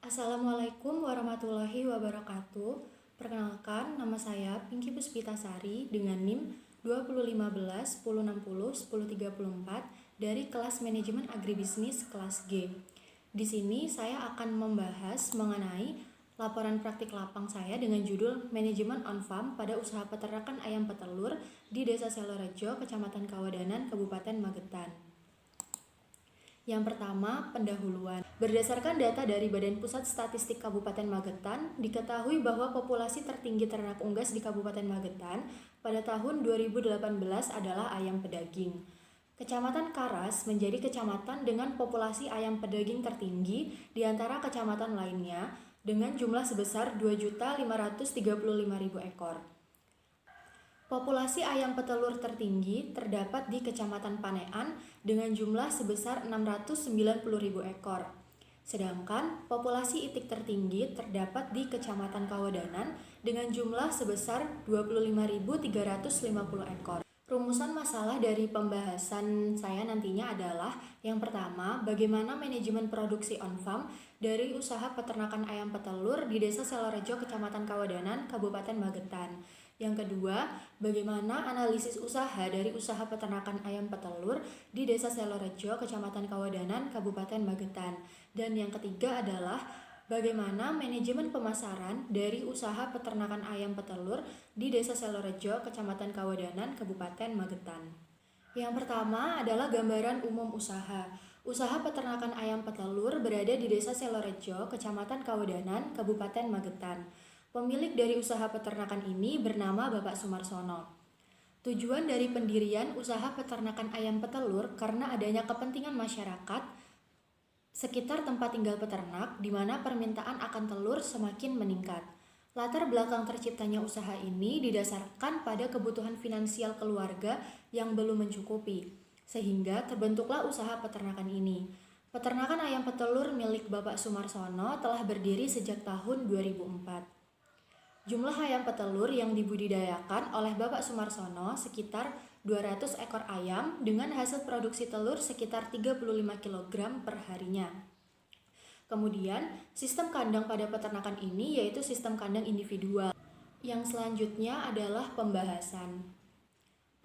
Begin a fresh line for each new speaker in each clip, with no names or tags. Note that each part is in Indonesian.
Assalamualaikum warahmatullahi wabarakatuh. Perkenalkan, nama saya Pinky Puspitasari dengan NIM 2015 1060 1034 dari kelas Manajemen Agribisnis kelas G. Di sini saya akan membahas mengenai laporan praktik lapang saya dengan judul Manajemen on Farm pada usaha peternakan ayam petelur di Desa Selorejo, Kecamatan Kawadanan, Kabupaten Magetan. Yang pertama, pendahuluan. Berdasarkan data dari Badan Pusat Statistik Kabupaten Magetan, diketahui bahwa populasi tertinggi ternak unggas di Kabupaten Magetan pada tahun 2018 adalah ayam pedaging. Kecamatan Karas menjadi kecamatan dengan populasi ayam pedaging tertinggi di antara kecamatan lainnya dengan jumlah sebesar 2.535.000 ekor. Populasi ayam petelur tertinggi terdapat di Kecamatan Panean dengan jumlah sebesar 690.000 ekor. Sedangkan populasi itik tertinggi terdapat di Kecamatan Kawadanan dengan jumlah sebesar 25.350 ekor. Rumusan masalah dari pembahasan saya nantinya adalah yang pertama, bagaimana manajemen produksi on-farm dari usaha peternakan ayam petelur di Desa Selorejo, Kecamatan Kawadanan, Kabupaten Magetan. Yang kedua, bagaimana analisis usaha dari usaha peternakan ayam petelur di Desa Selorejo, Kecamatan Kawadanan, Kabupaten Magetan. Dan yang ketiga adalah bagaimana manajemen pemasaran dari usaha peternakan ayam petelur di Desa Selorejo, Kecamatan Kawadanan, Kabupaten Magetan. Yang pertama adalah gambaran umum usaha. Usaha peternakan ayam petelur berada di Desa Selorejo, Kecamatan Kawadanan, Kabupaten Magetan. Pemilik dari usaha peternakan ini bernama Bapak Sumarsono. Tujuan dari pendirian usaha peternakan ayam petelur karena adanya kepentingan masyarakat sekitar tempat tinggal peternak di mana permintaan akan telur semakin meningkat. Latar belakang terciptanya usaha ini didasarkan pada kebutuhan finansial keluarga yang belum mencukupi, sehingga terbentuklah usaha peternakan ini. Peternakan ayam petelur milik Bapak Sumarsono telah berdiri sejak tahun 2004. Jumlah ayam petelur yang dibudidayakan oleh Bapak Sumarsono sekitar 200 ekor ayam dengan hasil produksi telur sekitar 35 kg per harinya. Kemudian, sistem kandang pada peternakan ini yaitu sistem kandang individual. Yang selanjutnya adalah pembahasan.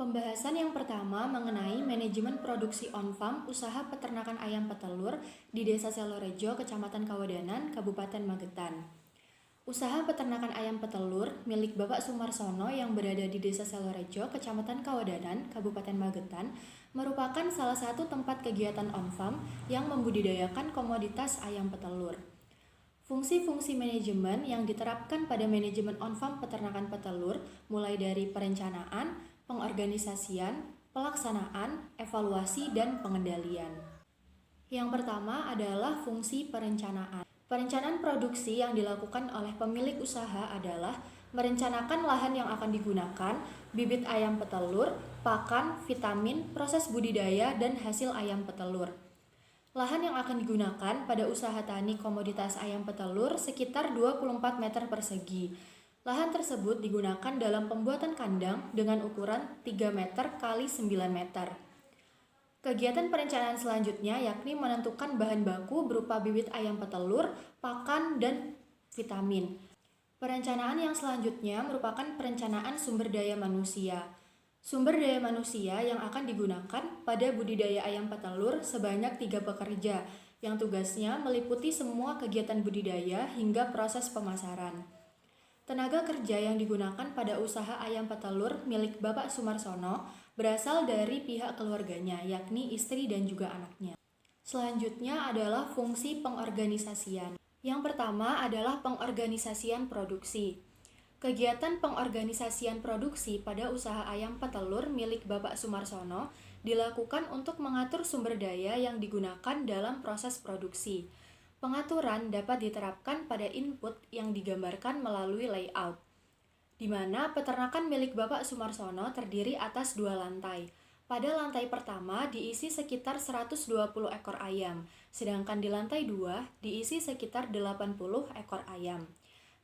Pembahasan yang pertama mengenai manajemen produksi on-farm usaha peternakan ayam petelur di Desa Selorejo, Kecamatan Kawadanan, Kabupaten Magetan. Usaha peternakan ayam petelur milik Bapak Sumarsono yang berada di Desa Selorejo, Kecamatan Kawadanan, Kabupaten Magetan, merupakan salah satu tempat kegiatan on-farm yang membudidayakan komoditas ayam petelur. Fungsi-fungsi manajemen yang diterapkan pada manajemen on-farm peternakan petelur mulai dari perencanaan, pengorganisasian, pelaksanaan, evaluasi, dan pengendalian. Yang pertama adalah fungsi perencanaan. Perencanaan produksi yang dilakukan oleh pemilik usaha adalah merencanakan lahan yang akan digunakan, bibit ayam petelur, pakan, vitamin, proses budidaya, dan hasil ayam petelur. Lahan yang akan digunakan pada usaha tani komoditas ayam petelur sekitar 24 meter persegi. Lahan tersebut digunakan dalam pembuatan kandang dengan ukuran 3 meter x 9 meter. Kegiatan perencanaan selanjutnya yakni menentukan bahan baku berupa bibit ayam petelur, pakan, dan vitamin. Perencanaan yang selanjutnya merupakan perencanaan sumber daya manusia. Sumber daya manusia yang akan digunakan pada budidaya ayam petelur sebanyak 3 pekerja, yang tugasnya meliputi semua kegiatan budidaya hingga proses pemasaran. Tenaga kerja yang digunakan pada usaha ayam petelur milik Bapak Sumarsono berasal dari pihak keluarganya, yakni istri dan juga anaknya. Selanjutnya adalah fungsi pengorganisasian. Yang pertama adalah pengorganisasian produksi. Kegiatan pengorganisasian produksi pada usaha ayam petelur milik Bapak Sumarsono dilakukan untuk mengatur sumber daya yang digunakan dalam proses produksi. Pengaturan dapat diterapkan pada input yang digambarkan melalui layout, di mana peternakan milik Bapak Sumarsono terdiri atas 2 lantai. Pada lantai pertama diisi sekitar 120 ekor ayam, sedangkan di lantai 2 diisi sekitar 80 ekor ayam.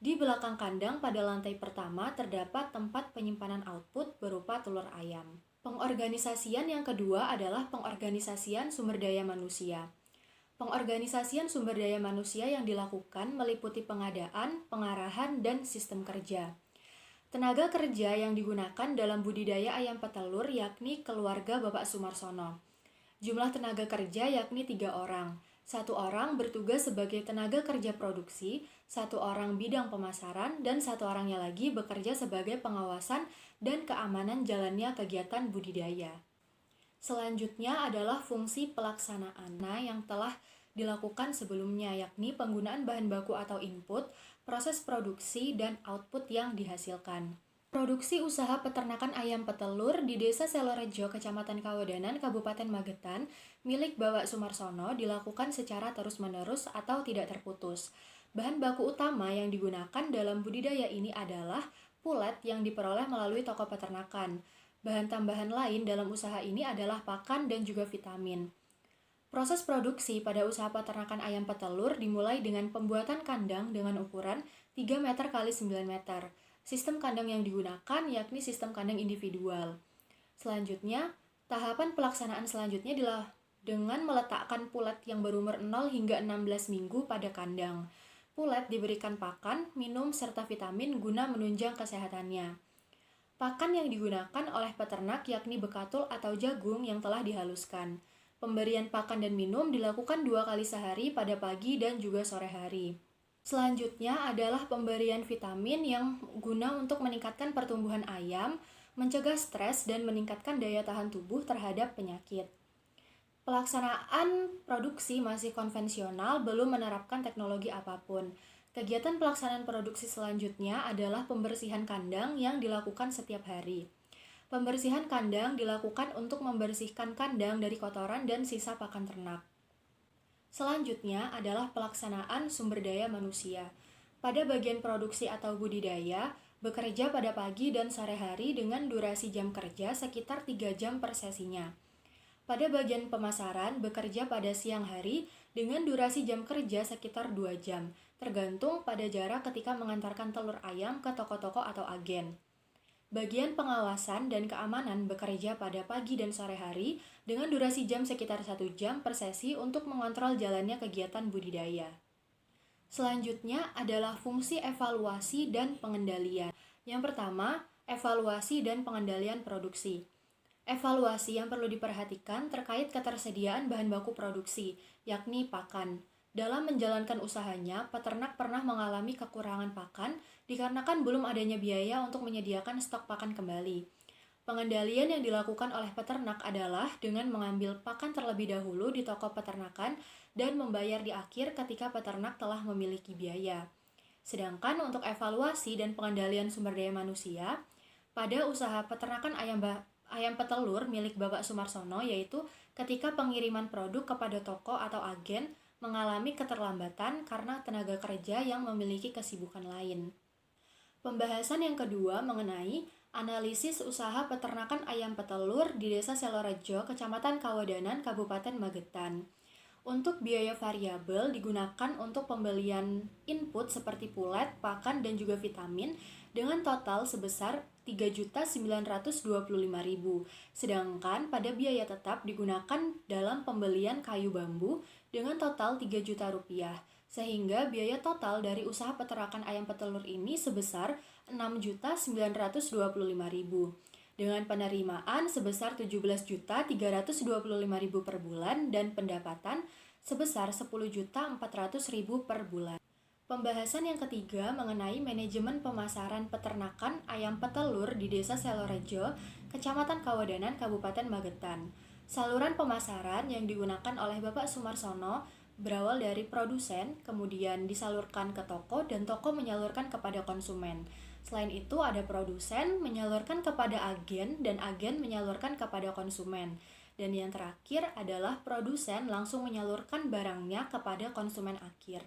Di belakang kandang pada lantai pertama terdapat tempat penyimpanan output berupa telur ayam. Pengorganisasian yang kedua adalah pengorganisasian sumber daya manusia. Pengorganisasian sumber daya manusia yang dilakukan meliputi pengadaan, pengarahan, dan sistem kerja. Tenaga kerja yang digunakan dalam budidaya ayam petelur yakni keluarga Bapak Sumarsono. Jumlah tenaga kerja yakni 3 orang. Satu orang bertugas sebagai tenaga kerja produksi, satu orang bidang pemasaran, dan satu orangnya lagi bekerja sebagai pengawasan dan keamanan jalannya kegiatan budidaya. Selanjutnya adalah fungsi pelaksanaan yang telah dilakukan sebelumnya, yakni penggunaan bahan baku atau input, proses produksi, dan output yang dihasilkan. Produksi usaha peternakan ayam petelur di Desa Selorejo, Kecamatan Kawedanan, Kabupaten Magetan, milik Bapak Sumarsono dilakukan secara terus-menerus atau tidak terputus. Bahan baku utama yang digunakan dalam budidaya ini adalah pulet yang diperoleh melalui toko peternakan. Bahan tambahan lain dalam usaha ini adalah pakan dan juga vitamin. Proses produksi pada usaha peternakan ayam petelur dimulai dengan pembuatan kandang dengan ukuran 3 meter x 9 meter. Sistem kandang yang digunakan yakni sistem kandang individual. Selanjutnya, tahapan pelaksanaan selanjutnya adalah dengan meletakkan pulet yang berumur 0 hingga 16 minggu pada kandang. Pulet diberikan pakan, minum, serta vitamin guna menunjang kesehatannya. Pakan yang digunakan oleh peternak yakni bekatul atau jagung yang telah dihaluskan. Pemberian pakan dan minum dilakukan 2 kali sehari pada pagi dan juga sore hari. Selanjutnya adalah pemberian vitamin yang guna untuk meningkatkan pertumbuhan ayam, mencegah stres, dan meningkatkan daya tahan tubuh terhadap penyakit. Pelaksanaan produksi masih konvensional, belum menerapkan teknologi apapun. Kegiatan pelaksanaan produksi selanjutnya adalah pembersihan kandang yang dilakukan setiap hari. Pembersihan kandang dilakukan untuk membersihkan kandang dari kotoran dan sisa pakan ternak. Selanjutnya adalah pelaksanaan sumber daya manusia. Pada bagian produksi atau budidaya, bekerja pada pagi dan sore hari dengan durasi jam kerja sekitar 3 jam per sesinya. Pada bagian pemasaran, bekerja pada siang hari dengan durasi jam kerja sekitar 2 jam, tergantung pada jarak ketika mengantarkan telur ayam ke toko-toko atau agen. Bagian pengawasan dan keamanan bekerja pada pagi dan sore hari dengan durasi jam sekitar 1 jam per sesi untuk mengontrol jalannya kegiatan budidaya. Selanjutnya adalah fungsi evaluasi dan pengendalian. Yang pertama, evaluasi dan pengendalian produksi. Evaluasi yang perlu diperhatikan terkait ketersediaan bahan baku produksi, yakni pakan. Dalam menjalankan usahanya, peternak pernah mengalami kekurangan pakan dikarenakan belum adanya biaya untuk menyediakan stok pakan kembali. Pengendalian yang dilakukan oleh peternak adalah dengan mengambil pakan terlebih dahulu di toko peternakan dan membayar di akhir ketika peternak telah memiliki biaya. Sedangkan untuk evaluasi dan pengendalian sumber daya manusia, pada usaha peternakan ayam petelur milik Bapak Sumarsono, yaitu ketika pengiriman produk kepada toko atau agen mengalami keterlambatan karena tenaga kerja yang memiliki kesibukan lain. Pembahasan yang kedua mengenai analisis usaha peternakan ayam petelur di Desa Selorejo, Kecamatan Kawedanan, Kabupaten Magetan. Untuk biaya variabel digunakan untuk pembelian input seperti pulet, pakan, dan juga vitamin dengan total sebesar Rp3.925.000. Sedangkan pada biaya tetap digunakan dalam pembelian kayu bambu dengan total Rp3 juta, sehingga biaya total dari usaha peternakan ayam petelur ini sebesar Rp6.925.000. Dengan penerimaan sebesar Rp17.325.000 per bulan dan pendapatan sebesar Rp10.400.000 per bulan. Pembahasan yang ketiga mengenai manajemen pemasaran peternakan ayam petelur di Desa Selorejo, Kecamatan Kawedanan, Kabupaten Magetan. Saluran pemasaran yang digunakan oleh Bapak Sumarsono berawal dari produsen, kemudian disalurkan ke toko, dan toko menyalurkan kepada konsumen. Selain itu, ada produsen menyalurkan kepada agen, dan agen menyalurkan kepada konsumen. Dan yang terakhir adalah produsen langsung menyalurkan barangnya kepada konsumen akhir.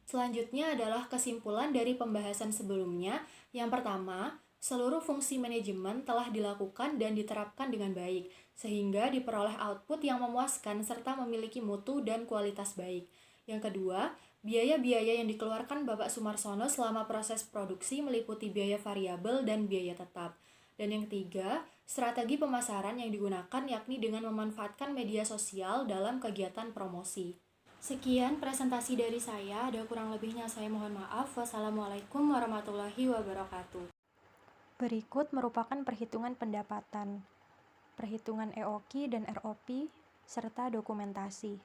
Selanjutnya adalah kesimpulan dari pembahasan sebelumnya. Yang pertama, seluruh fungsi manajemen telah dilakukan dan diterapkan dengan baik, sehingga diperoleh output yang memuaskan serta memiliki mutu dan kualitas baik. Yang kedua, biaya-biaya yang dikeluarkan Bapak Sumarsono selama proses produksi meliputi biaya variabel dan biaya tetap. Dan yang ketiga, strategi pemasaran yang digunakan yakni dengan memanfaatkan media sosial dalam kegiatan promosi. Sekian presentasi dari saya, ada kurang lebihnya saya mohon maaf. Wassalamualaikum warahmatullahi wabarakatuh.
Berikut merupakan perhitungan pendapatan, perhitungan EOQ dan ROP, serta dokumentasi.